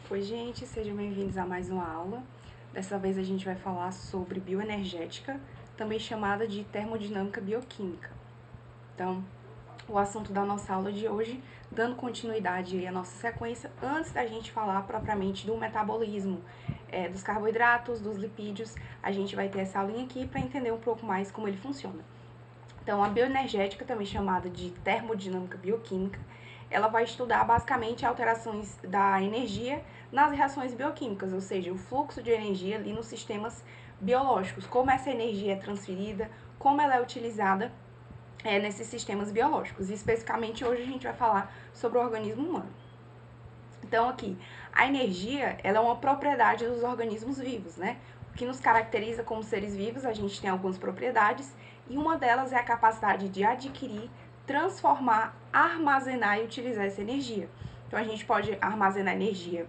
Oi, gente, sejam bem-vindos a mais uma aula. Dessa vez a gente vai falar sobre bioenergética, também chamada de termodinâmica bioquímica. Então, o assunto da nossa aula de hoje, dando continuidade à nossa sequência, antes da gente falar propriamente do metabolismo, dos carboidratos, dos lipídios, a gente vai ter essa aulinha aqui para entender um pouco mais como ele funciona. Então, a bioenergética, também chamada de termodinâmica bioquímica, ela vai estudar basicamente alterações da energia nas reações bioquímicas, ou seja, o fluxo de energia ali nos sistemas biológicos, como essa energia é transferida, como ela é utilizada nesses sistemas biológicos. E especificamente hoje a gente vai falar sobre o organismo humano. Então aqui, a energia, ela é uma propriedade dos organismos vivos, né? O que nos caracteriza como seres vivos, a gente tem algumas propriedades, e uma delas é a capacidade de adquirir, transformar, armazenar e utilizar essa energia. Então a gente pode armazenar energia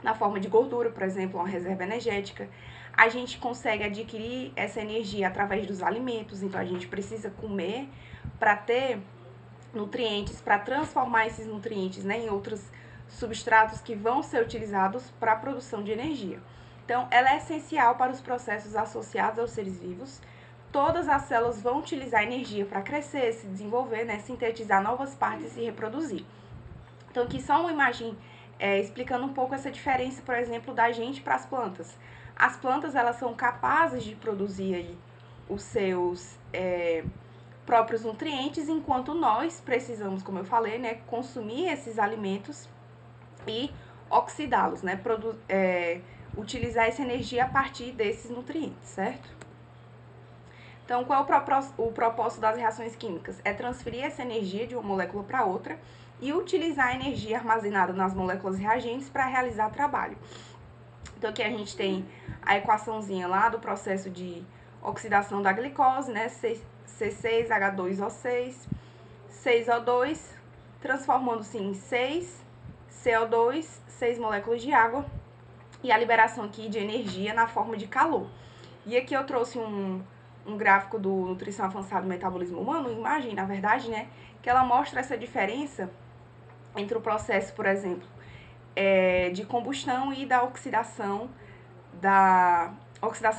na forma de gordura, por exemplo, uma reserva energética. A gente consegue adquirir essa energia através dos alimentos, então a gente precisa comer para ter nutrientes, para transformar esses nutrientes, né, em outros substratos que vão ser utilizados para a produção de energia. Então, ela é essencial para os processos associados aos seres vivos. Todas as células vão utilizar energia para crescer, se desenvolver, né, sintetizar novas partes e se reproduzir. Então, aqui só uma imagem explicando um pouco essa diferença, por exemplo, da gente para as plantas. As plantas, elas são capazes de produzir aí os seus próprios nutrientes, enquanto nós precisamos, como eu falei, né, consumir esses alimentos e oxidá-los, né, utilizar essa energia a partir desses nutrientes, certo? Então, qual é o propósito das reações químicas? É transferir essa energia de uma molécula para outra e utilizar a energia armazenada nas moléculas reagentes para realizar trabalho. Então, aqui a gente tem a equaçãozinha lá do processo de oxidação da glicose, né? C6H2O6, 6O2, transformando-se em 6 CO2, 6 moléculas de água, e a liberação aqui de energia na forma de calor. E aqui eu trouxe um gráfico do Nutrição Avançada do Metabolismo Humano, imagem, na verdade, né? Que ela mostra essa diferença entre o processo, por exemplo, de combustão e da oxidação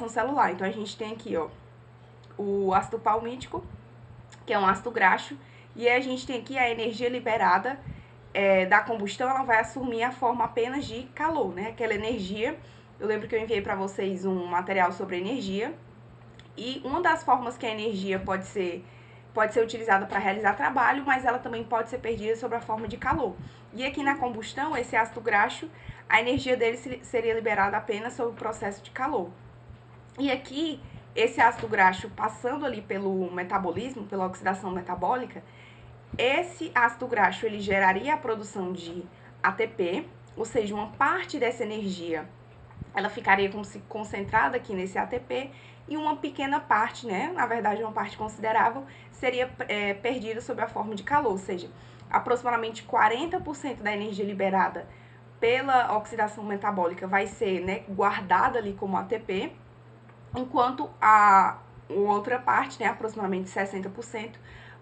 celular. Então a gente tem aqui, ó, o ácido palmítico, que é um ácido graxo, e a gente tem aqui a energia liberada da combustão, ela vai assumir a forma apenas de calor, né? Aquela energia, eu lembro que eu enviei para vocês um material sobre energia, e uma das formas que a energia pode ser utilizada para realizar trabalho, mas ela também pode ser perdida sob a forma de calor. E aqui na combustão, esse ácido graxo, a energia dele seria liberada apenas sob o processo de calor. E aqui, esse ácido graxo passando ali pelo metabolismo, pela oxidação metabólica, esse ácido graxo ele geraria a produção de ATP, ou seja, uma parte dessa energia ela ficaria como se concentrada aqui nesse ATP e uma pequena parte, né, na verdade uma parte considerável, seria perdida sob a forma de calor, ou seja, aproximadamente 40% da energia liberada pela oxidação metabólica vai ser, né, guardada ali como ATP, enquanto a outra parte, né, aproximadamente 60%,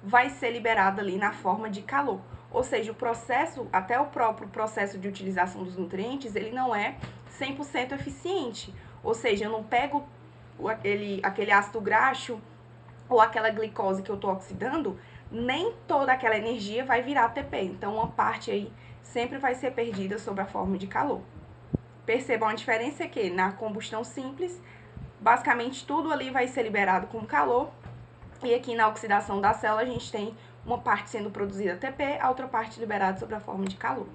vai ser liberada ali na forma de calor. Ou seja, o processo, até o próprio processo de utilização dos nutrientes, ele não é 100% eficiente. Ou seja, eu não pego aquele ácido graxo ou aquela glicose que eu estou oxidando, nem toda aquela energia vai virar ATP. Então, uma parte aí sempre vai ser perdida sob a forma de calor. Percebam a diferença que na combustão simples, basicamente tudo ali vai ser liberado com calor, e aqui na oxidação da célula a gente tem uma parte sendo produzida ATP, a outra parte liberada sob a forma de calor.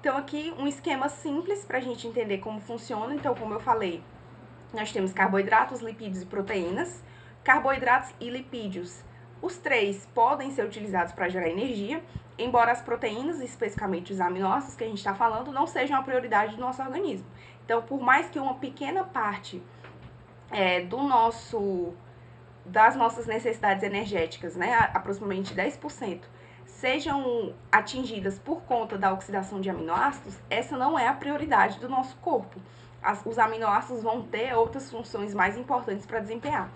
Então aqui um esquema simples para a gente entender como funciona. Então, como eu falei, nós temos carboidratos, lipídios e proteínas. Carboidratos e lipídios, os três podem ser utilizados para gerar energia, embora as proteínas, especificamente os aminoácidos que a gente está falando, não sejam a prioridade do nosso organismo. Então, por mais que uma pequena parte das nossas necessidades energéticas, né, aproximadamente 10%, sejam atingidas por conta da oxidação de aminoácidos, essa não é a prioridade do nosso corpo. Os aminoácidos vão ter outras funções mais importantes para desempenhar.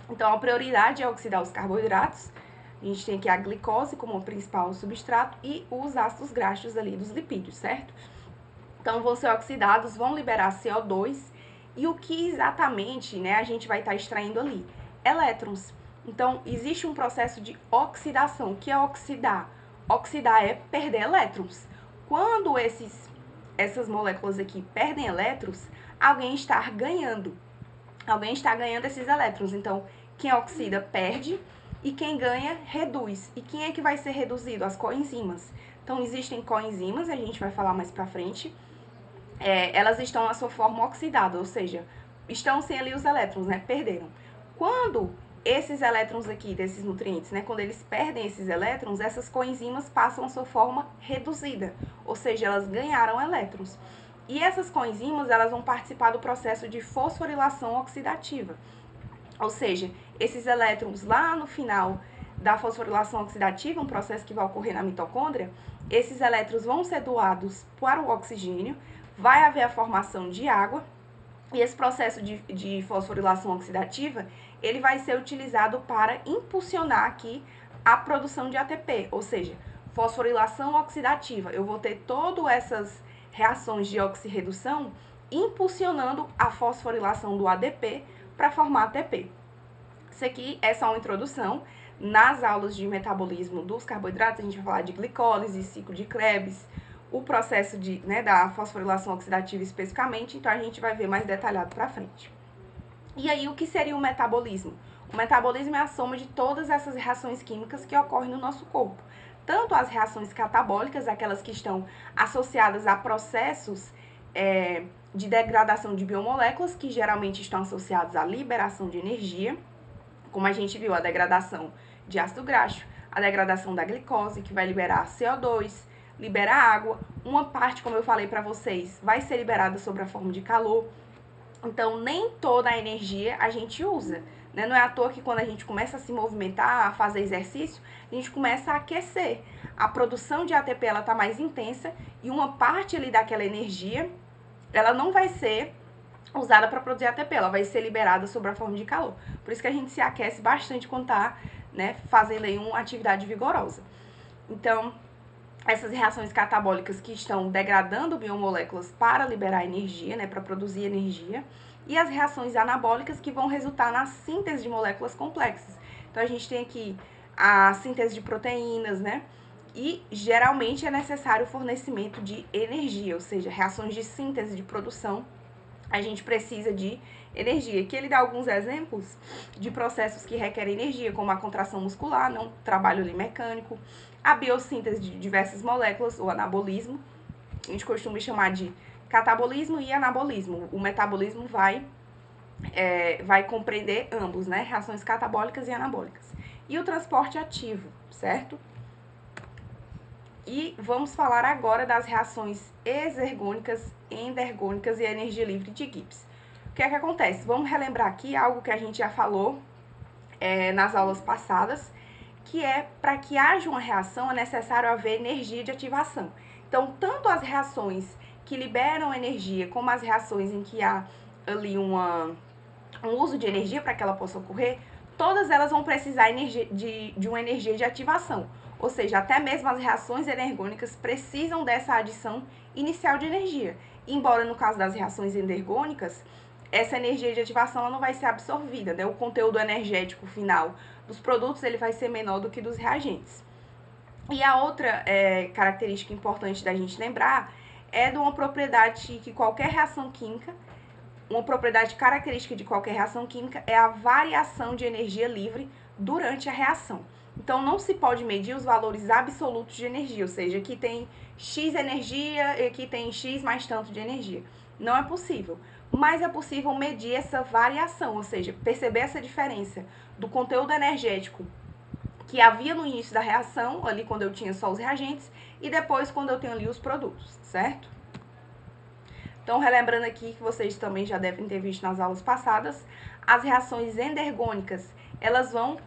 Então, a prioridade é oxidar os carboidratos. A gente tem aqui a glicose como o principal substrato e os ácidos graxos ali dos lipídios, certo? Então, vão ser oxidados, vão liberar CO2. E o que exatamente, né, a gente vai estar extraindo ali? Elétrons. Então, existe um processo de oxidação. O que é oxidar? Oxidar é perder elétrons. Quando essas moléculas aqui perdem elétrons, alguém está ganhando. Alguém está ganhando esses elétrons. Então, quem oxida perde e quem ganha reduz. E quem é que vai ser reduzido? As coenzimas. Então, existem coenzimas, a gente vai falar mais pra frente. Elas estão na sua forma oxidada, ou seja, estão sem ali os elétrons, né? Perderam. Quando esses elétrons aqui, desses nutrientes, né? Quando eles perdem esses elétrons, essas coenzimas passam a sua forma reduzida, ou seja, elas ganharam elétrons. E essas coenzimas, elas vão participar do processo de fosforilação oxidativa. Ou seja, esses elétrons lá no final da fosforilação oxidativa, um processo que vai ocorrer na mitocôndria, esses elétrons vão ser doados para o oxigênio, vai haver a formação de água, e esse processo de fosforilação oxidativa, ele vai ser utilizado para impulsionar aqui a produção de ATP, ou seja, fosforilação oxidativa. Eu vou ter todas essas reações de oxirredução impulsionando a fosforilação do ADP para formar ATP. Isso aqui é só uma introdução. Nas aulas de metabolismo dos carboidratos, a gente vai falar de glicólise, ciclo de Krebs, o processo da fosforilação oxidativa especificamente, então a gente vai ver mais detalhado para frente. E aí, o que seria o metabolismo? O metabolismo é a soma de todas essas reações químicas que ocorrem no nosso corpo. Tanto as reações catabólicas, aquelas que estão associadas a processos de degradação de biomoléculas, que geralmente estão associados à liberação de energia, como a gente viu, a degradação de ácido graxo, a degradação da glicose, que vai liberar CO2, libera água. Uma parte, como eu falei para vocês, vai ser liberada sob a forma de calor. Então, nem toda a energia a gente usa, né? Não é à toa que quando a gente começa a se movimentar, a fazer exercício, a gente começa a aquecer. A produção de ATP, ela tá mais intensa e uma parte ali daquela energia, ela não vai ser usada para produzir ATP, ela vai ser liberada sob a forma de calor. Por isso que a gente se aquece bastante quando tá, né, fazendo aí uma atividade vigorosa. Então, essas reações catabólicas que estão degradando biomoléculas para liberar energia, né, para produzir energia, e as reações anabólicas que vão resultar na síntese de moléculas complexas. Então, a gente tem aqui a síntese de proteínas, né, e geralmente é necessário o fornecimento de energia, ou seja, reações de síntese de produção, a gente precisa de energia. Aqui ele dá alguns exemplos de processos que requerem energia, como a contração muscular, não trabalho ali mecânico, a biossíntese de diversas moléculas, o anabolismo, a gente costuma chamar de catabolismo e anabolismo. O metabolismo vai compreender ambos, né? Reações catabólicas e anabólicas. E o transporte ativo, certo? E vamos falar agora das reações exergônicas, endergônicas e a energia livre de Gibbs. O que é que acontece? Vamos relembrar aqui algo que a gente já falou nas aulas passadas, que é para que haja uma reação é necessário haver energia de ativação. Então, tanto as reações que liberam energia, como as reações em que há ali um uso de energia para que ela possa ocorrer, todas elas vão precisar de uma energia de ativação. Ou seja, até mesmo as reações energônicas precisam dessa adição inicial de energia. Embora no caso das reações endergônicas, essa energia de ativação ela não vai ser absorvida, né? O conteúdo energético final dos produtos ele vai ser menor do que dos reagentes. E a outra característica importante da gente lembrar é de uma propriedade que qualquer reação química, uma propriedade característica de qualquer reação química é a variação de energia livre durante a reação. Então, não se pode medir os valores absolutos de energia, ou seja, aqui tem X energia e aqui tem X mais tanto de energia. Não é possível, mas é possível medir essa variação, ou seja, perceber essa diferença do conteúdo energético que havia no início da reação, ali quando eu tinha só os reagentes, e depois quando eu tenho ali os produtos, certo? Então, relembrando aqui que vocês também já devem ter visto nas aulas passadas, as reações endergônicas, elas vão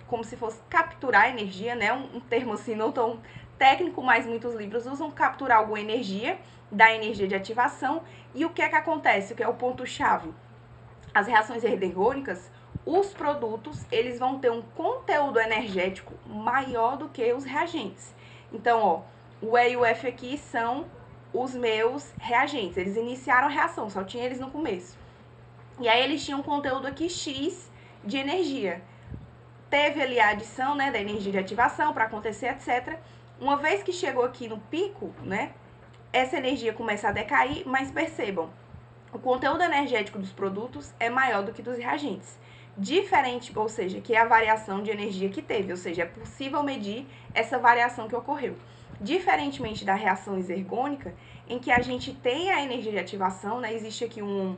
como se fosse capturar energia, né? Um termo assim não tão técnico, mas muitos livros usam capturar alguma energia, da energia de ativação. E o que é que acontece? O que é o ponto-chave? As reações endergônicas, os produtos, eles vão ter um conteúdo energético maior do que os reagentes. Então, ó, o E e o F aqui são os meus reagentes. Eles iniciaram a reação, só tinha eles no começo. E aí eles tinham um conteúdo aqui X de energia. Teve ali a adição, né, da energia de ativação para acontecer, etc. Uma vez que chegou aqui no pico, né, essa energia começa a decair, mas percebam, o conteúdo energético dos produtos é maior do que dos reagentes. Diferente, ou seja, que é a variação de energia que teve, ou seja, é possível medir essa variação que ocorreu. Diferentemente da reação isergônica, em que a gente tem a energia de ativação, né, existe aqui um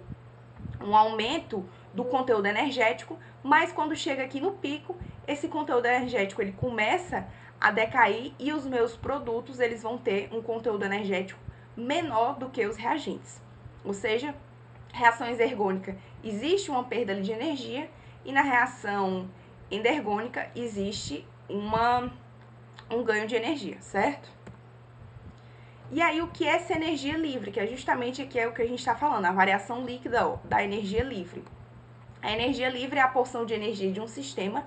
aumento do conteúdo energético, mas quando chega aqui no pico, esse conteúdo energético ele começa a decair e os meus produtos eles vão ter um conteúdo energético menor do que os reagentes. Ou seja, reação isergônica existe uma perda de energia e na reação endergônica existe um ganho de energia, certo? E aí, o que é essa energia livre? Que é justamente aqui é o que a gente está falando, a variação líquida da energia livre. A energia livre é a porção de energia de um sistema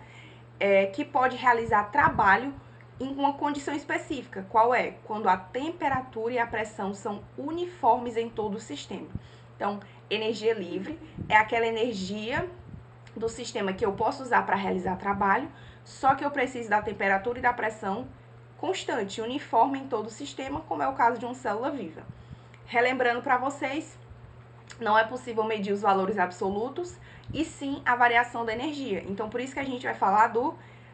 que pode realizar trabalho em uma condição específica. Qual é? Quando a temperatura e a pressão são uniformes em todo o sistema. Então, energia livre é aquela energia do sistema que eu posso usar para realizar trabalho, só que eu preciso da temperatura e da pressão constante, uniforme em todo o sistema, como é o caso de uma célula viva. Relembrando para vocês, não é possível medir os valores absolutos, e sim a variação da energia. Então, por isso que a gente vai falar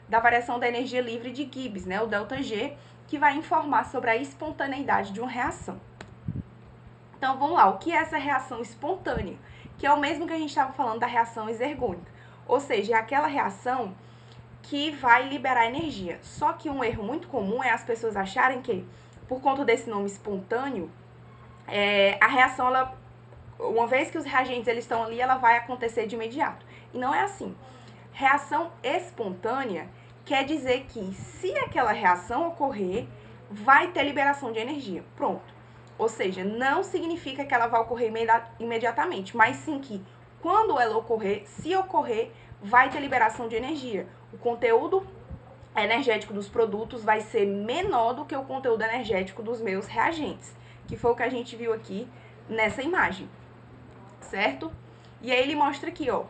da variação da energia livre de Gibbs, né, o ΔG, que vai informar sobre a espontaneidade de uma reação. Então, vamos lá, o que é essa reação espontânea? Que é o mesmo que a gente estava falando da reação isergônica. Ou seja, é aquela reação que vai liberar energia. Só que um erro muito comum é as pessoas acharem que, por conta desse nome espontâneo, a reação, ela, uma vez que os reagentes eles estão ali, ela vai acontecer de imediato. E não é assim. Reação espontânea quer dizer que, se aquela reação ocorrer, vai ter liberação de energia. Pronto. Ou seja, não significa que ela vai ocorrer imediatamente, mas sim que, quando ela ocorrer, se ocorrer, vai ter liberação de energia. O conteúdo energético dos produtos vai ser menor do que o conteúdo energético dos meus reagentes, que foi o que a gente viu aqui nessa imagem, certo? E aí ele mostra aqui, ó,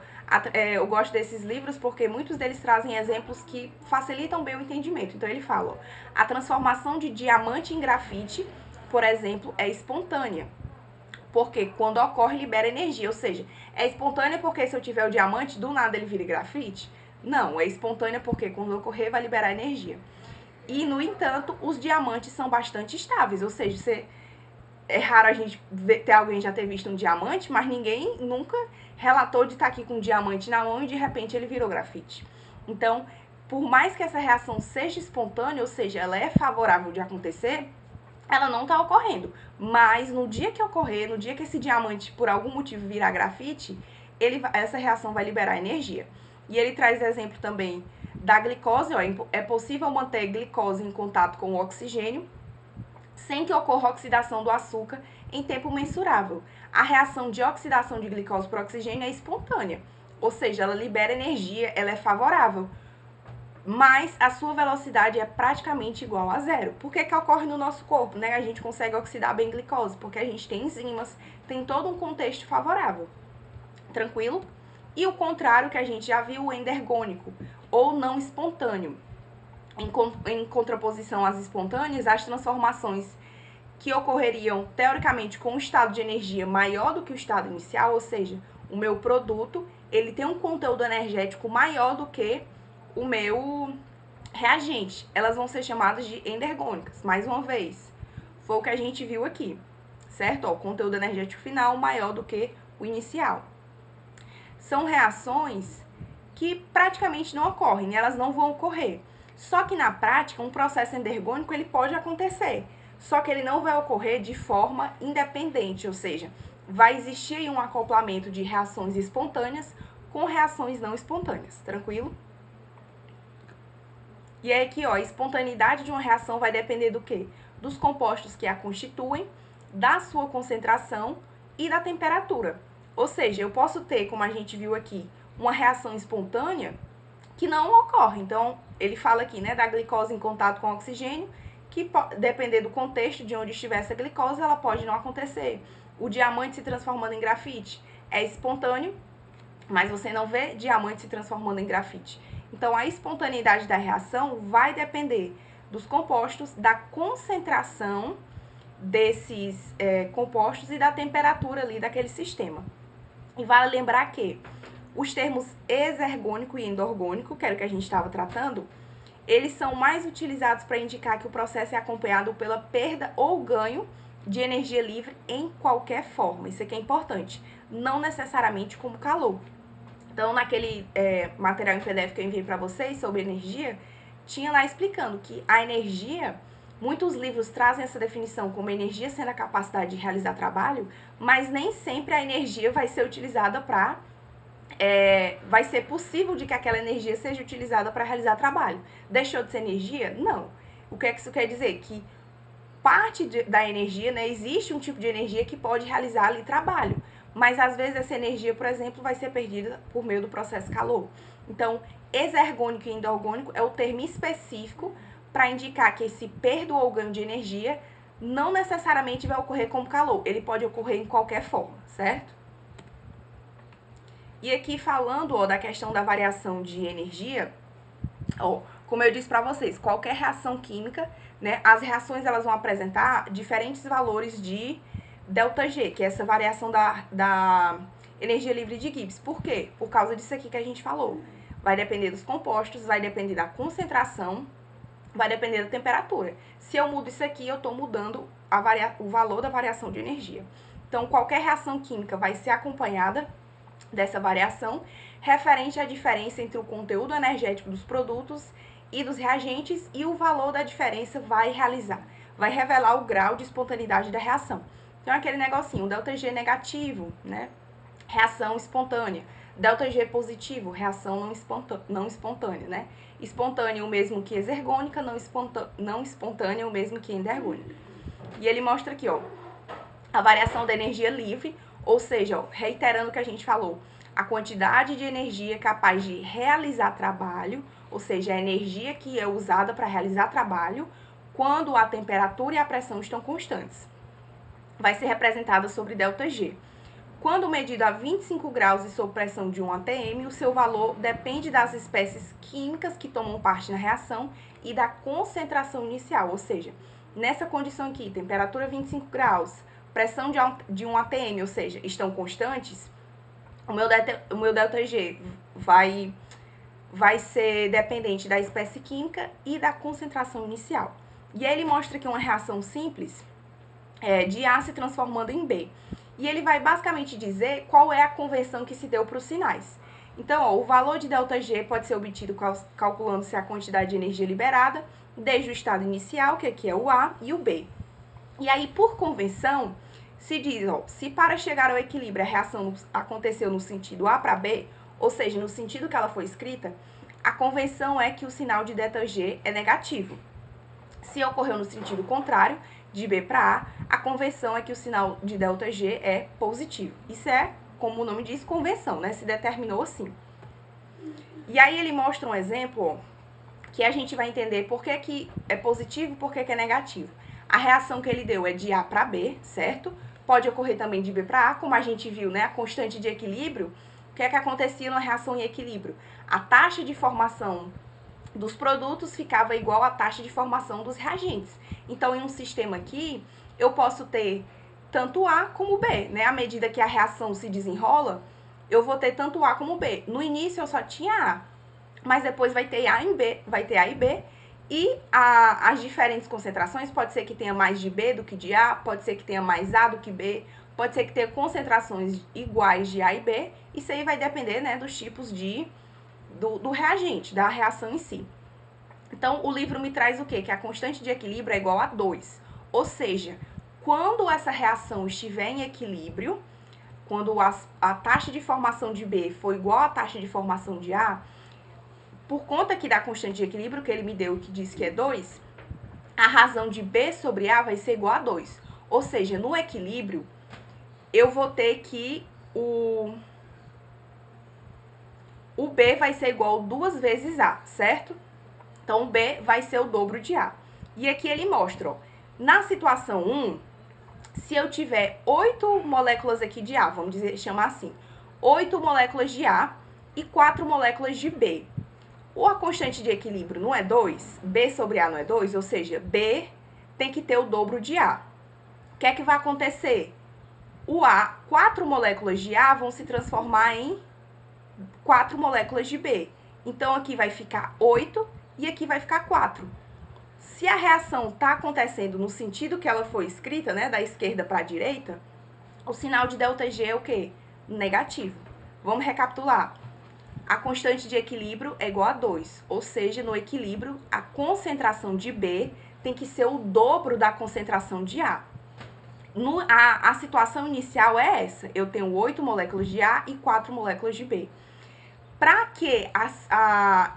eu gosto desses livros porque muitos deles trazem exemplos que facilitam bem o entendimento. Então ele fala, ó, a transformação de diamante em grafite, por exemplo, é espontânea. Porque quando ocorre, libera energia. Ou seja, é espontânea porque se eu tiver o diamante, do nada ele vira grafite? Não, é espontânea porque quando ocorrer, vai liberar energia. E, no entanto, os diamantes são bastante estáveis. Ou seja, é raro a gente ter alguém já ter visto um diamante, mas ninguém nunca relatou de estar aqui com um diamante na mão e de repente ele virou grafite. Então, por mais que essa reação seja espontânea, ou seja, ela é favorável de acontecer, ela não está ocorrendo. Mas no dia que ocorrer, no dia que esse diamante por algum motivo virar grafite, essa reação vai liberar energia. E ele traz exemplo também da glicose, ó, é possível manter glicose em contato com o oxigênio sem que ocorra oxidação do açúcar em tempo mensurável. A reação de oxidação de glicose por oxigênio é espontânea, ou seja, ela libera energia, ela é favorável, mas a sua velocidade é praticamente igual a zero. Por que ocorre no nosso corpo, né? A gente consegue oxidar bem glicose, porque a gente tem enzimas, tem todo um contexto favorável. Tranquilo? E o contrário que a gente já viu, o endergônico, ou não espontâneo. Em contraposição às espontâneas, as transformações que ocorreriam, teoricamente, com um estado de energia maior do que o estado inicial, ou seja, o meu produto, ele tem um conteúdo energético maior do que o meu reagente. Elas vão ser chamadas de endergônicas. Mais uma vez, foi o que a gente viu aqui, certo? Ó, o conteúdo energético final maior do que o inicial. São reações que praticamente não ocorrem, elas não vão ocorrer. Só que na prática, um processo endergônico ele pode acontecer, só que ele não vai ocorrer de forma independente, ou seja, vai existir um acoplamento de reações espontâneas com reações não espontâneas, tranquilo? E aí aqui, ó, a espontaneidade de uma reação vai depender do quê? Dos compostos que a constituem, da sua concentração e da temperatura. Ou seja, eu posso ter, como a gente viu aqui, uma reação espontânea que não ocorre. Então, ele fala aqui, né, da glicose em contato com o oxigênio, que depender do contexto de onde estiver essa glicose, ela pode não acontecer. O diamante se transformando em grafite é espontâneo, mas você não vê diamante se transformando em grafite. Então, a espontaneidade da reação vai depender dos compostos, da concentração desses compostos e da temperatura ali daquele sistema. E vale lembrar que os termos exergônico e endorgônico, que era o que a gente estava tratando, eles são mais utilizados para indicar que o processo é acompanhado pela perda ou ganho de energia livre em qualquer forma. Isso aqui é importante. Não necessariamente como calor. Então, naquele material em PDF que eu enviei para vocês sobre energia, tinha lá explicando que a energia, muitos livros trazem essa definição como energia sendo a capacidade de realizar trabalho, mas nem sempre a energia vai ser utilizada para... vai ser possível de que aquela energia seja utilizada para realizar trabalho. Deixou de ser energia? Não. O que é que isso quer dizer? Que parte da energia, né, existe um tipo de energia que pode realizar ali trabalho, mas às vezes essa energia, por exemplo, vai ser perdida por meio do processo calor. Então, exergônico e endorgônico é o termo específico para indicar que esse perda ou ganho de energia não necessariamente vai ocorrer como calor, ele pode ocorrer em qualquer forma, certo? E aqui falando da questão da variação de energia, como eu disse para vocês, qualquer reação química, né, as reações elas vão apresentar diferentes valores de ΔG, que é essa variação da energia livre de Gibbs. Por quê? Por causa disso aqui que a gente falou. Vai depender dos compostos, vai depender da concentração, vai depender da temperatura. Se eu mudo isso aqui, eu estou mudando o valor da variação de energia. Então, qualquer reação química vai ser acompanhada dessa variação, referente à diferença entre o conteúdo energético dos produtos e dos reagentes, e o valor da diferença vai revelar o grau de espontaneidade da reação. Então, aquele negocinho, ΔG negativo, né? Reação espontânea. ΔG positivo, reação não espontânea, né? Espontânea o mesmo que exergônica, não espontânea o mesmo que endergônica. E ele mostra aqui, a variação da energia livre, ou seja, reiterando o que a gente falou, a quantidade de energia capaz de realizar trabalho, ou seja, a energia que é usada para realizar trabalho, quando a temperatura e a pressão estão constantes. Vai ser representada sobre ΔG. Quando medido a 25 graus e sob pressão de 1 atm, o seu valor depende das espécies químicas que tomam parte na reação e da concentração inicial, ou seja, nessa condição aqui, temperatura 25 graus, pressão de 1 atm, ou seja, estão constantes, o meu ΔG vai ser dependente da espécie química e da concentração inicial. E aí ele mostra aqui uma reação simples de A se transformando em B. E ele vai basicamente dizer qual é a conversão que se deu para os sinais. Então, o valor de ΔG pode ser obtido calculando-se a quantidade de energia liberada desde o estado inicial, que aqui é o A, e o B. E aí, por convenção, se diz, se para chegar ao equilíbrio a reação aconteceu no sentido A para B, ou seja, no sentido que ela foi escrita, a convenção é que o sinal de ΔG é negativo. Se ocorreu no sentido contrário, de B para A convenção é que o sinal de ΔG é positivo. Isso é, como o nome diz, convenção, né? Se determinou assim. E aí ele mostra um exemplo, que a gente vai entender por que, que é positivo e por que, que é negativo. A reação que ele deu é de A para B, certo? Pode ocorrer também de B para A, como a gente viu, né? A constante de equilíbrio. O que é que acontecia numa reação em equilíbrio? A taxa de formação dos produtos ficava igual à taxa de formação dos reagentes. Então, em um sistema aqui, eu posso ter tanto A como B, né? À medida que a reação se desenrola, eu vou ter tanto A como B. No início, eu só tinha A, mas depois vai ter A e B, e as diferentes concentrações, pode ser que tenha mais de B do que de A, pode ser que tenha mais A do que B, pode ser que tenha concentrações iguais de A e B, isso aí vai depender, né, dos tipos do reagente, da reação em si. Então, o livro me traz o quê? Que a constante de equilíbrio é igual a 2. Ou seja, quando essa reação estiver em equilíbrio, quando a taxa de formação de B for igual à taxa de formação de A, por conta aqui da constante de equilíbrio que ele me deu, que diz que é 2, a razão de B sobre A vai ser igual a 2. Ou seja, no equilíbrio, eu vou ter que o B vai ser igual 2 vezes A, certo? Então, B vai ser o dobro de A. E aqui ele mostra, ó, na situação 1, se eu tiver 8 moléculas aqui de A, vamos dizer, chamar assim, 8 moléculas de A e 4 moléculas de B. Ou a constante de equilíbrio não é 2, B sobre A não é 2, ou seja, B tem que ter o dobro de A. O que é que vai acontecer? O A, 4 moléculas de A vão se transformar em 4 moléculas de B. Então, aqui vai ficar 8 e aqui vai ficar 4. Se a reação está acontecendo no sentido que ela foi escrita, né, da esquerda para a direita, o sinal de ΔG é o quê? Negativo. Vamos recapitular. A constante de equilíbrio é igual a 2, ou seja, no equilíbrio, a concentração de B tem que ser o dobro da concentração de A. A situação inicial é essa, eu tenho 8 moléculas de A e 4 moléculas de B. Para que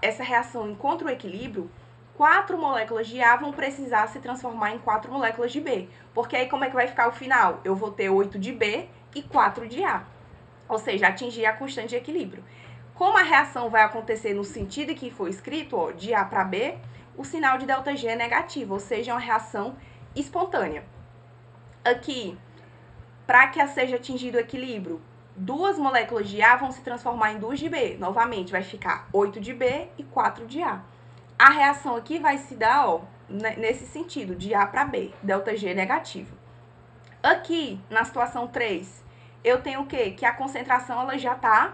essa reação encontre o equilíbrio, 4 moléculas de A vão precisar se transformar em 4 moléculas de B. Porque aí como é que vai ficar o final? Eu vou ter 8 de B e 4 de A. Ou seja, atingir a constante de equilíbrio. Como a reação vai acontecer no sentido que foi escrito, ó, de A para B, o sinal de ΔG é negativo, ou seja, é uma reação espontânea. Aqui, para que seja atingido o equilíbrio, 2 moléculas de A vão se transformar em 2 de B. Novamente, vai ficar 8 de B e 4 de A. A reação aqui vai se dar, ó, nesse sentido, de A para B, ΔG negativo. Aqui, na situação 3, eu tenho o quê? Que a concentração ela já está,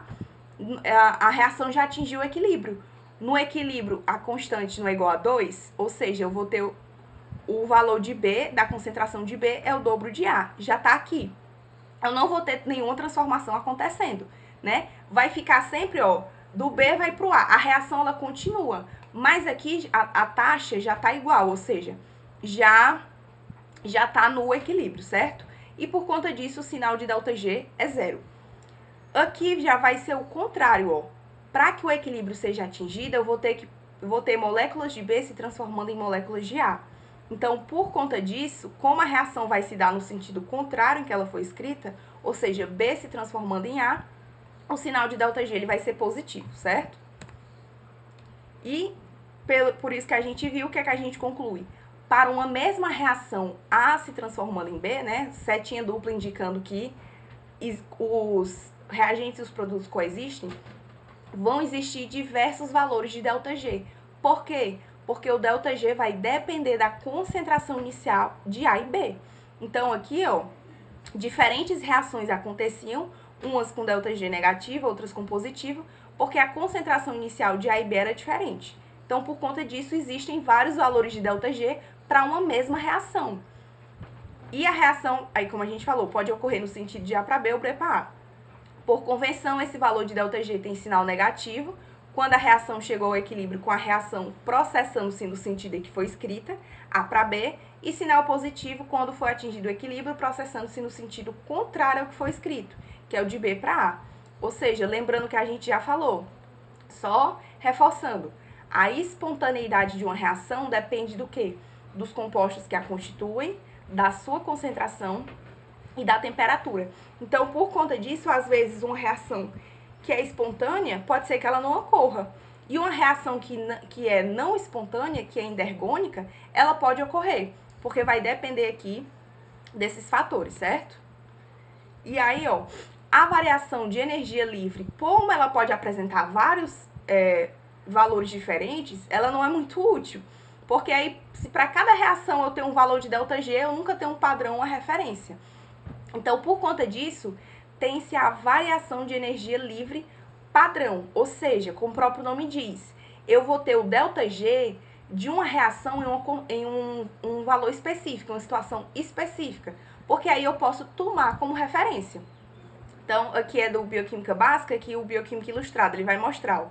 a reação já atingiu o equilíbrio. No equilíbrio, a constante não é igual a 2, ou seja, eu vou ter o valor de B, da concentração de B, é o dobro de A. Já está aqui. Eu não vou ter nenhuma transformação acontecendo, né? Vai ficar sempre, ó, do B vai para o A. A reação, ela continua. Mas aqui, a taxa já está igual, ou seja, já está no equilíbrio, certo? E por conta disso, o sinal de ΔG é zero. Aqui já vai ser o contrário, ó. Para que o equilíbrio seja atingido, eu vou ter moléculas de B se transformando em moléculas de A. Então, por conta disso, como a reação vai se dar no sentido contrário em que ela foi escrita, ou seja, B se transformando em A, o sinal de ΔG ele vai ser positivo, certo? E por isso que a gente viu, o que é que a gente conclui? Para uma mesma reação A se transformando em B, né, setinha dupla indicando que os reagentes e os produtos coexistem, vão existir diversos valores de ΔG. Por quê? Porque o ΔG vai depender da concentração inicial de A e B. Então, aqui, ó, diferentes reações aconteciam, umas com ΔG negativo, outras com positivo, porque a concentração inicial de A e B era diferente. Então, por conta disso, existem vários valores de ΔG para uma mesma reação. E a reação, aí como a gente falou, pode ocorrer no sentido de A para B ou B para A. Por convenção, esse valor de ΔG tem sinal negativo quando a reação chegou ao equilíbrio com a reação processando-se no sentido em que foi escrita, A para B, e sinal positivo quando foi atingido o equilíbrio processando-se no sentido contrário ao que foi escrito, que é o de B para A. Ou seja, lembrando que a gente já falou, só reforçando, a espontaneidade de uma reação depende do quê? Dos compostos que a constituem, da sua concentração e da temperatura. Então, por conta disso, às vezes uma reação que é espontânea, pode ser que ela não ocorra. E uma reação que é não espontânea, que é endergônica, ela pode ocorrer, porque vai depender aqui desses fatores, certo? E aí, ó, a variação de energia livre, como ela pode apresentar vários valores diferentes, ela não é muito útil. Porque aí, se para cada reação eu tenho um valor de ΔG, eu nunca tenho um padrão, uma referência. Então, por conta disso, tem-se a variação de energia livre padrão, ou seja, como o próprio nome diz, eu vou ter o ΔG de uma reação em um valor específico, uma situação específica, porque aí eu posso tomar como referência. Então, aqui é do Bioquímica Básica, aqui o Bioquímica Ilustrado, ele vai mostrar, ó,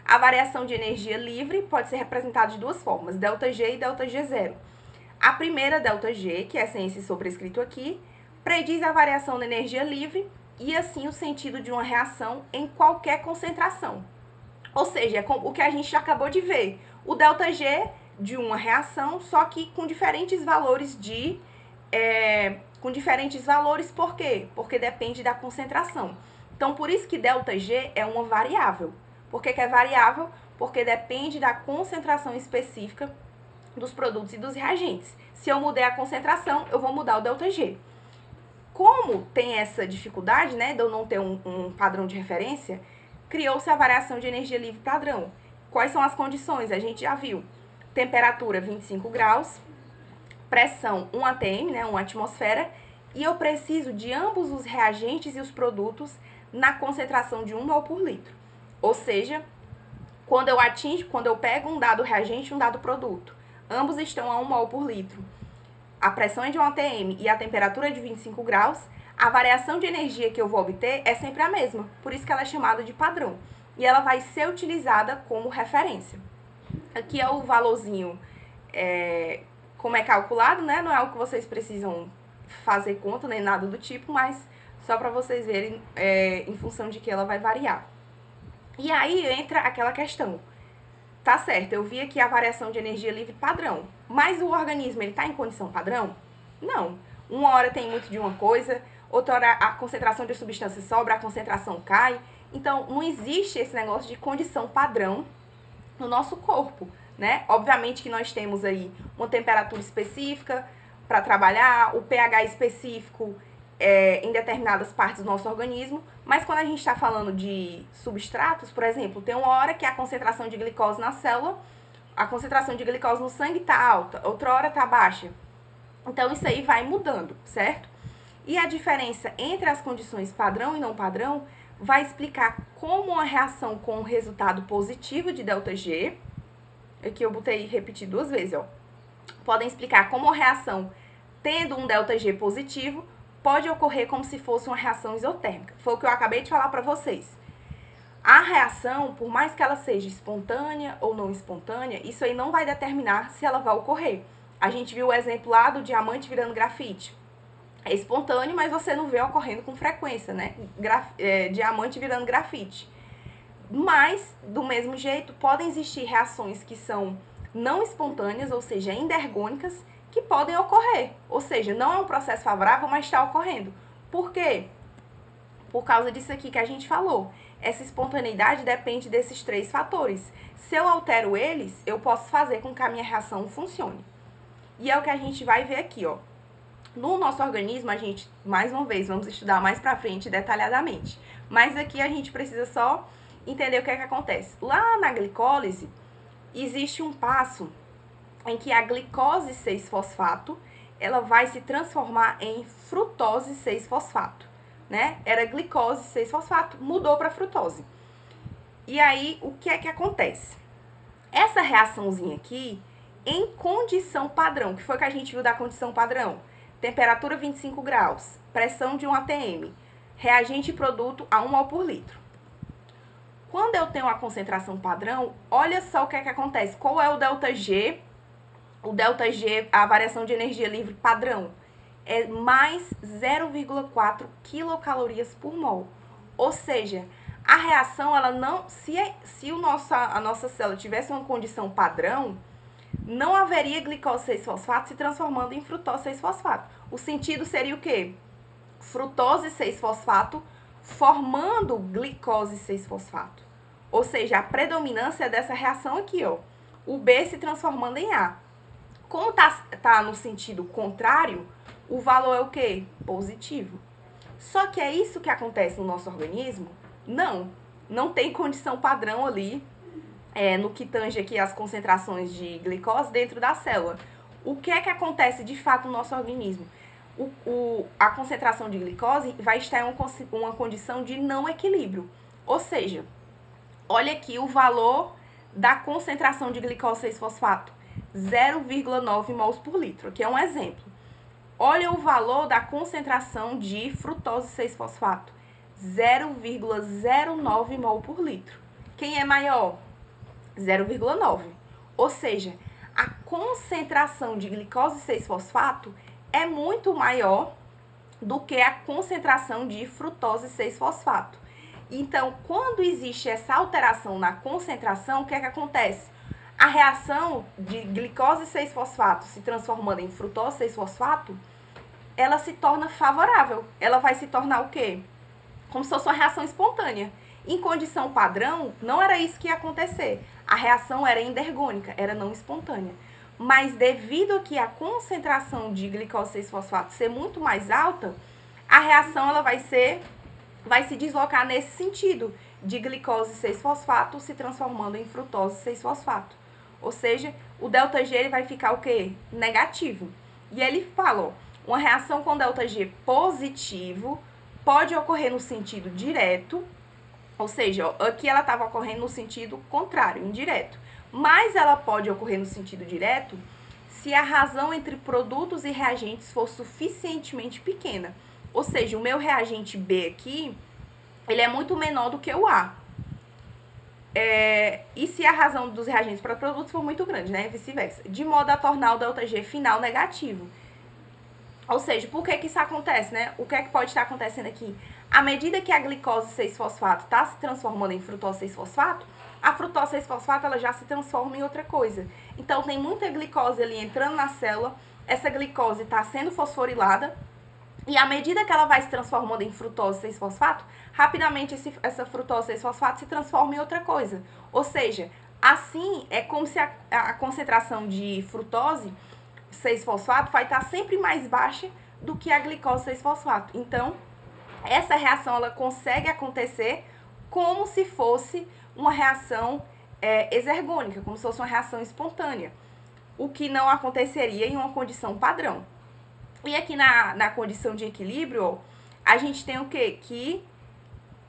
a variação de energia livre pode ser representada de duas formas, ΔG e ΔG0. A primeira, ΔG, que é sem esse sobrescrito aqui, prediz a variação da energia livre e, assim, o sentido de uma reação em qualquer concentração. Ou seja, é o que a gente já acabou de ver. O ΔG de uma reação, só que com diferentes valores por quê? Porque depende da concentração. Então, por isso que ΔG é uma variável. Por que é variável? Porque depende da concentração específica dos produtos e dos reagentes. Se eu mudei a concentração, eu vou mudar o ΔG. Como tem essa dificuldade, né, de eu não ter um padrão de referência, criou-se a variação de energia livre padrão. Quais são as condições? A gente já viu. Temperatura 25 graus, pressão 1 atm, né, 1 atmosfera, e eu preciso de ambos os reagentes e os produtos na concentração de 1 mol por litro. Ou seja, quando eu pego um dado reagente e um dado produto, ambos estão a 1 mol por litro, a pressão é de 1 atm e a temperatura é de 25 graus, a variação de energia que eu vou obter é sempre a mesma, por isso que ela é chamada de padrão. E ela vai ser utilizada como referência. Aqui é o valorzinho, como é calculado, né? Não é algo que vocês precisam fazer conta, nem nada do tipo, mas só para vocês verem em função de que ela vai variar. E aí entra aquela questão. Tá certo, eu vi aqui a variação de energia livre padrão, mas o organismo, ele tá em condição padrão? Não. Uma hora tem muito de uma coisa, outra hora a concentração de substância sobra, a concentração cai. Então, não existe esse negócio de condição padrão no nosso corpo, né? Obviamente que nós temos aí uma temperatura específica para trabalhar, o pH específico em determinadas partes do nosso organismo, mas quando a gente está falando de substratos, por exemplo, tem uma hora que a concentração de glicose na célula, a concentração de glicose no sangue está alta, outra hora está baixa. Então, isso aí vai mudando, certo? E a diferença entre as condições padrão e não padrão vai explicar como uma reação com resultado positivo de ΔG, aqui eu botei repetir 2 vezes, ó, podem explicar como uma reação tendo um ΔG positivo pode ocorrer como se fosse uma reação isotérmica. Foi o que eu acabei de falar para vocês. A reação, por mais que ela seja espontânea ou não espontânea, isso aí não vai determinar se ela vai ocorrer. A gente viu o exemplo lá do diamante virando grafite. É espontâneo, mas você não vê ocorrendo com frequência, né? Diamante virando grafite. Mas, do mesmo jeito, podem existir reações que são não espontâneas, ou seja, endergônicas, que podem ocorrer. Ou seja, não é um processo favorável, mas está ocorrendo. Por quê? Por causa disso aqui que a gente falou. Essa espontaneidade depende desses 3 fatores. Se eu altero eles, eu posso fazer com que a minha reação funcione. E é o que a gente vai ver aqui, ó. No nosso organismo, a gente, mais uma vez, vamos estudar mais pra frente detalhadamente. Mas aqui a gente precisa só entender o que é que acontece. Lá na glicólise, existe um passo em que a glicose 6-fosfato, ela vai se transformar em frutose 6-fosfato, né? Era glicose 6-fosfato, mudou para frutose. E aí, o que é que acontece? Essa reaçãozinha aqui, em condição padrão, que foi o que a gente viu da condição padrão, temperatura 25 graus, pressão de 1 atm, reagente e produto a 1 mol por litro. Quando eu tenho a concentração padrão, olha só o que é que acontece. Qual é o ΔG? O ΔG, a variação de energia livre padrão, é mais 0,4 quilocalorias por mol. Ou seja, a reação, ela não, se a nossa célula tivesse uma condição padrão, não haveria glicose 6-fosfato se transformando em frutose 6-fosfato. O sentido seria o quê? Frutose 6-fosfato formando glicose 6-fosfato. Ou seja, a predominância dessa reação aqui, ó, o B se transformando em A. Como tá no sentido contrário, o valor é o quê? Positivo. Só que é isso que acontece no nosso organismo? Não tem condição padrão ali, no que tange aqui as concentrações de glicose dentro da célula. O que é que acontece de fato no nosso organismo? A concentração de glicose vai estar em uma condição de não equilíbrio. Ou seja, olha aqui o valor da concentração de glicose 6-fosfato, 0,9 mols por litro, que é um exemplo. Olha o valor da concentração de frutose 6-fosfato, 0,09 mol por litro. Quem é maior? 0,9. Ou seja, a concentração de glicose 6-fosfato é muito maior do que a concentração de frutose 6-fosfato. Então, quando existe essa alteração na concentração, o que é que acontece? A reação de glicose 6-fosfato se transformando em frutose 6-fosfato, ela se torna favorável. Ela vai se tornar o quê? Como se fosse uma reação espontânea. Em condição padrão, não era isso que ia acontecer. A reação era endergônica, era não espontânea. mas devido a que a concentração de glicose 6-fosfato ser muito mais alta, a reação ela vai se deslocar nesse sentido, de glicose 6-fosfato se transformando em frutose 6-fosfato. Ou seja, o ΔG ele vai ficar o quê? Negativo. E ele fala, ó, uma reação com ΔG positivo pode ocorrer no sentido direto, ou seja, ó, aqui ela estava ocorrendo no sentido contrário, indireto. Mas ela pode ocorrer no sentido direto se a razão entre produtos e reagentes for suficientemente pequena. Ou seja, o meu reagente B aqui, ele é muito menor do que o A. E se a razão dos reagentes para produtos for muito grande, né? Vice-versa. De modo a tornar o ΔG final negativo. Ou seja, por que isso acontece, né? O que é que pode estar acontecendo aqui? À medida que a glicose 6-fosfato está se transformando em frutose 6-fosfato, a frutose 6-fosfato ela já se transforma em outra coisa. Então, tem muita glicose ali entrando na célula, essa glicose está sendo fosforilada, e à medida que ela vai se transformando em frutose 6-fosfato, rapidamente essa frutose 6-fosfato se transforma em outra coisa. Ou seja, assim é como se a concentração de frutose 6-fosfato vai estar sempre mais baixa do que a glicose 6-fosfato. Então, essa reação ela consegue acontecer como se fosse uma reação exergônica, como se fosse uma reação espontânea, o que não aconteceria em uma condição padrão. E aqui na condição de equilíbrio, a gente tem o quê? Que,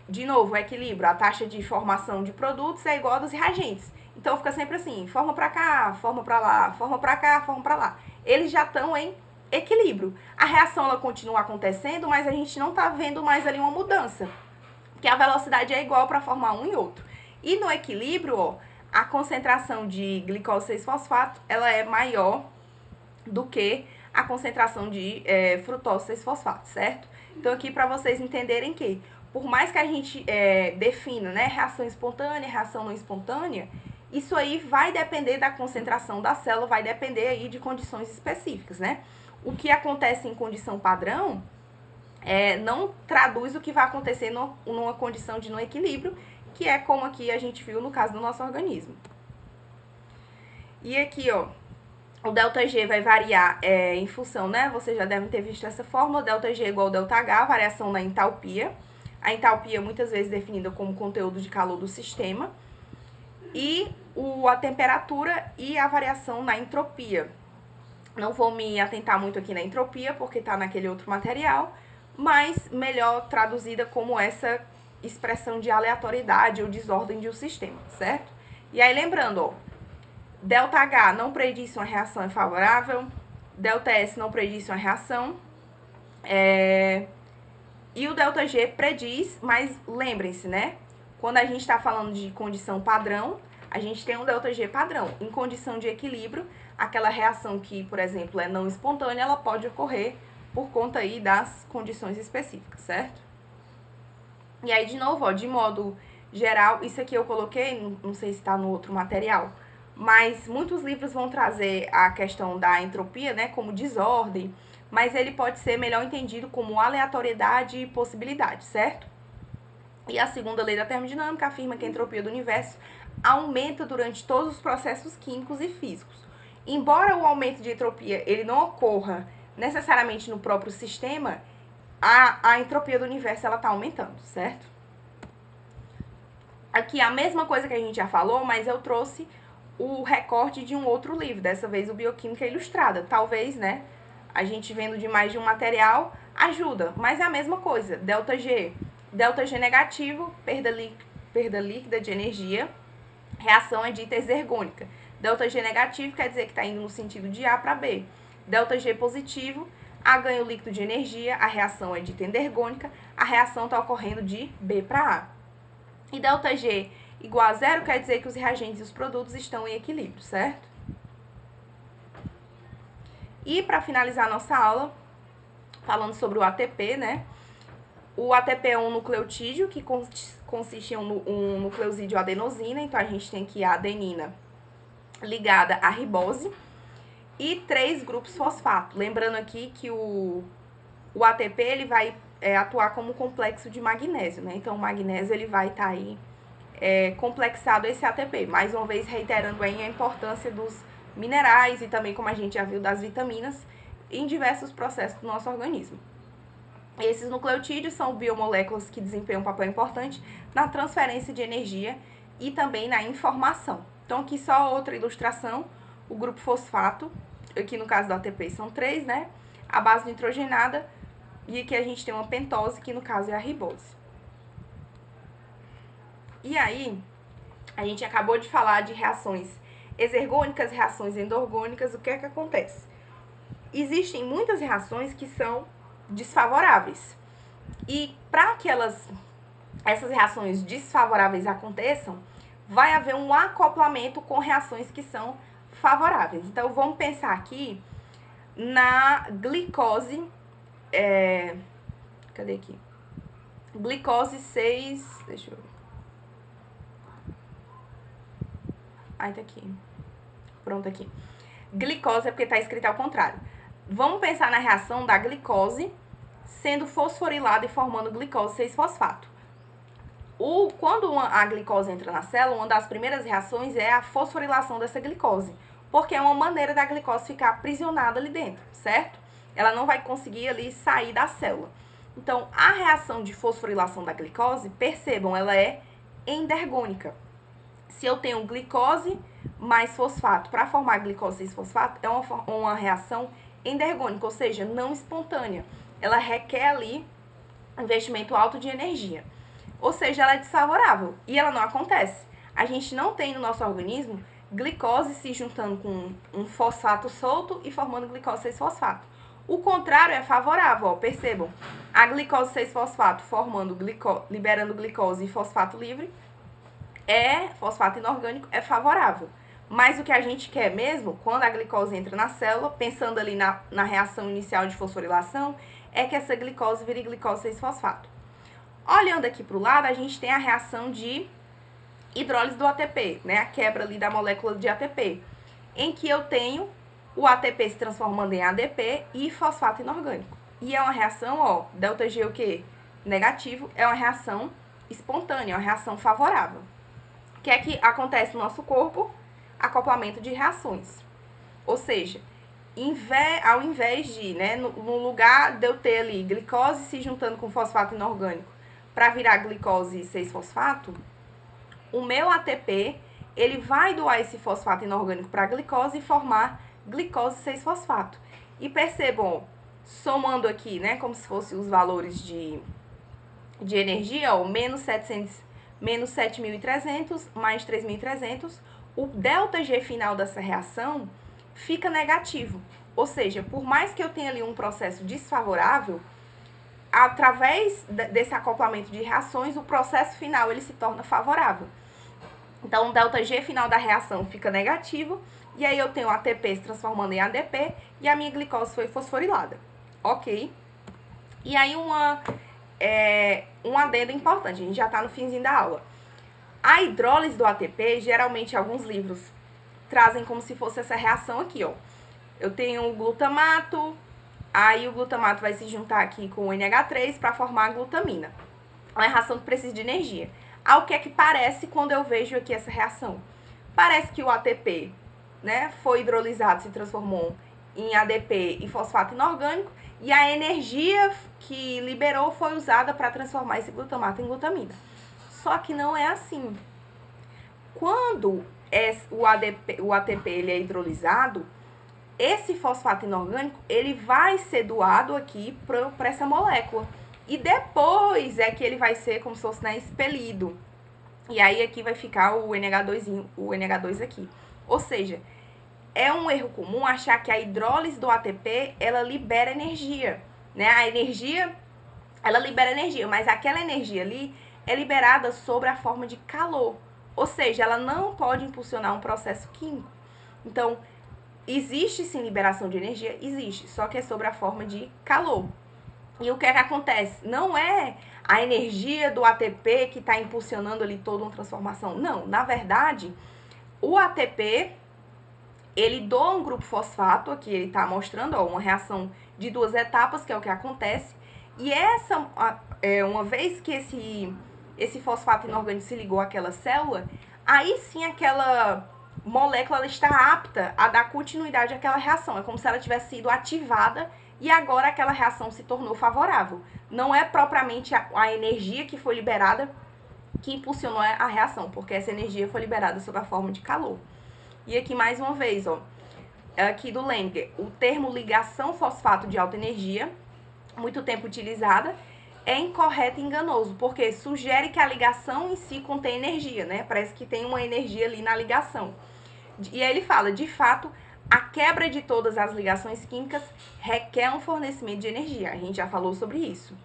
de novo, o equilíbrio, a taxa de formação de produtos é igual a dos reagentes. Então, fica sempre assim, forma pra cá, forma pra lá, forma pra cá, forma pra lá. Eles já estão em equilíbrio. A reação, ela continua acontecendo, mas a gente não tá vendo mais ali uma mudança. Porque a velocidade é igual para formar um e outro. E no equilíbrio, ó, a concentração de glicose 6-fosfato, ela é maior do que a concentração de frutose 6-fosfato, certo? Então, aqui para vocês entenderem que, por mais que a gente defina, né, reação espontânea, reação não espontânea, isso aí vai depender da concentração da célula, vai depender aí de condições específicas, né? O que acontece em condição padrão não traduz o que vai acontecer numa condição de não equilíbrio, que é como aqui a gente viu no caso do nosso organismo. E aqui, ó, o ΔG vai variar em função, né? Vocês já devem ter visto essa fórmula, ΔG é igual ao ΔH, variação na entalpia. A entalpia muitas vezes definida como conteúdo de calor do sistema. E a temperatura e a variação na entropia. Não vou me atentar muito aqui na entropia, porque está naquele outro material, mas melhor traduzida como essa expressão de aleatoriedade ou desordem de um sistema, certo? E aí, lembrando, ó, ΔH não prediz se uma reação é favorável, ΔS não prediz se uma reação, e o ΔG prediz, mas lembrem-se, né? Quando a gente está falando de condição padrão, a gente tem um ΔG padrão. Em condição de equilíbrio, aquela reação que, por exemplo, é não espontânea, ela pode ocorrer por conta aí das condições específicas, certo? E aí, de novo, ó, de modo geral, isso aqui eu coloquei, não sei se está no outro material, mas muitos livros vão trazer a questão da entropia, né, como desordem, mas ele pode ser melhor entendido como aleatoriedade e possibilidade, certo? E a segunda lei da termodinâmica afirma que a entropia do universo aumenta durante todos os processos químicos e físicos. Embora o aumento de entropia ele não ocorra necessariamente no próprio sistema, a entropia do universo ela está aumentando, certo? Aqui a mesma coisa que a gente já falou, mas eu trouxe o recorte de um outro livro, dessa vez o Bioquímica Ilustrada. Talvez, né, a gente vendo de mais de um material ajuda, mas é a mesma coisa. ΔG negativo, perda líquida de energia, reação é dita exergônica. ΔG negativo quer dizer que está indo no sentido de A para B. ΔG positivo, A ganho líquido de energia, a reação é dita endergônica, a reação está ocorrendo de B para A. E ΔG igual a zero quer dizer que os reagentes e os produtos estão em equilíbrio, certo? E para finalizar a nossa aula, falando sobre o ATP, né? O ATP é um nucleotídeo que consiste em um nucleosídeo adenosina, então a gente tem aqui a adenina ligada à ribose e 3 grupos fosfato. Lembrando aqui que o ATP ele vai atuar como complexo de magnésio, né? Então o magnésio ele vai estar aí complexado esse ATP. Mais uma vez reiterando aí a importância dos minerais e também, como a gente já viu, das vitaminas em diversos processos do nosso organismo. Esses nucleotídeos são biomoléculas que desempenham um papel importante na transferência de energia e também na informação. Então, aqui só outra ilustração, o grupo fosfato, aqui no caso do ATP são 3, né? A base nitrogenada, e aqui a gente tem uma pentose, que no caso é a ribose. E aí, a gente acabou de falar de reações exergônicas, reações endorgônicas. O que é que acontece? Existem muitas reações que são desfavoráveis. E para que essas reações desfavoráveis aconteçam, vai haver um acoplamento com reações que são favoráveis. Então, vamos pensar aqui na glicose, cadê aqui? Glicose 6, deixa eu ver. Ai, tá aqui. Pronto, aqui. Glicose é porque tá escrito ao contrário. Vamos pensar na reação da glicose sendo fosforilada e formando glicose 6-fosfato. Quando a glicose entra na célula, uma das primeiras reações é a fosforilação dessa glicose, porque é uma maneira da glicose ficar aprisionada ali dentro, certo? Ela não vai conseguir ali sair da célula. Então, a reação de fosforilação da glicose, percebam, ela é endergônica. Se eu tenho glicose mais fosfato para formar glicose 6-fosfato, é uma reação endergônica, ou seja, não espontânea. Ela requer ali investimento alto de energia. Ou seja, ela é desfavorável e ela não acontece. A gente não tem no nosso organismo glicose se juntando com um fosfato solto e formando glicose 6-fosfato. O contrário é favorável, ó, percebam. A glicose 6-fosfato liberando glicose e fosfato livre, fosfato inorgânico, é favorável. Mas o que a gente quer mesmo, quando a glicose entra na célula, pensando ali na reação inicial de fosforilação, é que essa glicose vire glicose 6-fosfato. Olhando aqui para o lado, a gente tem a reação de hidrólise do ATP, né? A quebra ali da molécula de ATP, em que eu tenho o ATP se transformando em ADP e fosfato inorgânico. E é uma reação, ó, ΔG o quê? Negativo, é uma reação espontânea, é uma reação favorável. O que é que acontece no nosso corpo? Acoplamento de reações. Ou seja, ao invés de, né, no lugar de eu ter ali glicose se juntando com fosfato inorgânico para virar glicose 6-fosfato, o meu ATP, ele vai doar esse fosfato inorgânico para a glicose e formar glicose 6-fosfato. E percebam, somando aqui, né, como se fossem os valores de energia, ó, menos 7.300 mais 3.300, o ΔG final dessa reação fica negativo. Ou seja, por mais que eu tenha ali um processo desfavorável, através desse acoplamento de reações, o processo final ele se torna favorável. Então, o ΔG final da reação fica negativo, e aí eu tenho ATP se transformando em ADP, e a minha glicose foi fosforilada. Ok? E aí, um adendo importante, a gente já está no finzinho da aula. A hidrólise do ATP, geralmente alguns livros trazem como se fosse essa reação aqui, ó. Eu tenho o glutamato, aí o glutamato vai se juntar aqui com o NH3 para formar a glutamina. É uma reação que precisa de energia. O que é que parece quando eu vejo aqui essa reação? Parece que o ATP, né, foi hidrolisado, se transformou em ADP e fosfato inorgânico, e a energia que liberou foi usada para transformar esse glutamato em glutamina. Só que não é assim. Quando o ATP ele é hidrolisado, esse fosfato inorgânico ele vai ser doado aqui para essa molécula. E depois é que ele vai ser como se fosse, né, expelido. E aí aqui vai ficar o NH2 aqui. Ou seja, é um erro comum achar que a hidrólise do ATP, ela libera energia, né? A energia, ela libera energia, mas aquela energia ali é liberada sob a forma de calor. Ou seja, ela não pode impulsionar um processo químico. Então, existe sim liberação de energia? Existe, só que é sobre a forma de calor. E o que é que acontece? Não é a energia do ATP que está impulsionando ali toda uma transformação. Não, na verdade, o ATP, ele doa um grupo fosfato, aqui ele está mostrando, ó, uma reação de 2 etapas, que é o que acontece. E uma vez que esse fosfato inorgânico se ligou àquela célula, aí sim aquela molécula ela está apta a dar continuidade àquela reação. É como se ela tivesse sido ativada e agora aquela reação se tornou favorável. Não é propriamente a energia que foi liberada que impulsionou a reação, porque essa energia foi liberada sob a forma de calor. E aqui mais uma vez, ó, aqui do Langer, o termo ligação fosfato de alta energia, muito tempo utilizada, é incorreto e enganoso, porque sugere que a ligação em si contém energia, né? Parece que tem uma energia ali na ligação. E aí ele fala, de fato, a quebra de todas as ligações químicas requer um fornecimento de energia. A gente já falou sobre isso.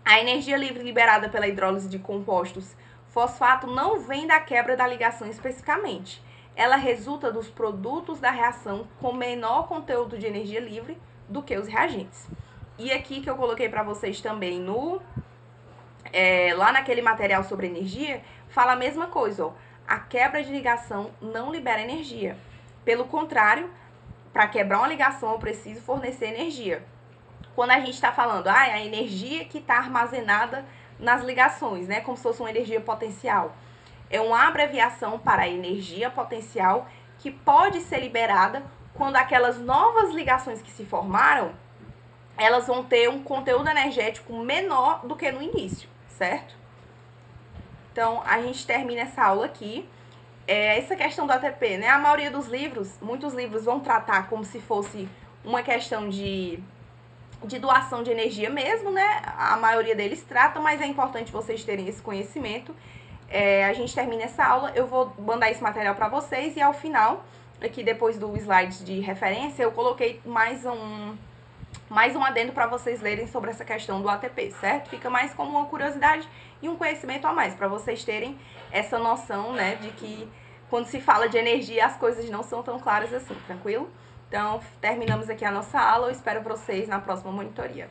A energia livre liberada pela hidrólise de compostos fosfato não vem da quebra da ligação especificamente. Ela resulta dos produtos da reação com menor conteúdo de energia livre do que os reagentes. E aqui que eu coloquei para vocês também lá naquele material sobre energia, fala a mesma coisa, ó. A quebra de ligação não libera energia. Pelo contrário, para quebrar uma ligação eu preciso fornecer energia. Quando a gente está falando, a energia que está armazenada nas ligações, né, como se fosse uma energia potencial, é uma abreviação para a energia potencial que pode ser liberada quando aquelas novas ligações que se formaram, elas vão ter um conteúdo energético menor do que no início, certo? Então, a gente termina essa aula aqui. Essa questão do ATP, né? A maioria dos livros, muitos livros vão tratar como se fosse uma questão de doação de energia mesmo, né? A maioria deles trata, mas é importante vocês terem esse conhecimento. A gente termina essa aula, eu vou mandar esse material para vocês e ao final, aqui depois do slide de referência, eu coloquei mais um adendo para vocês lerem sobre essa questão do ATP, certo? Fica mais como uma curiosidade e um conhecimento a mais, para vocês terem essa noção, né, de que quando se fala de energia as coisas não são tão claras assim, tranquilo? Então, terminamos aqui a nossa aula, eu espero vocês na próxima monitoria.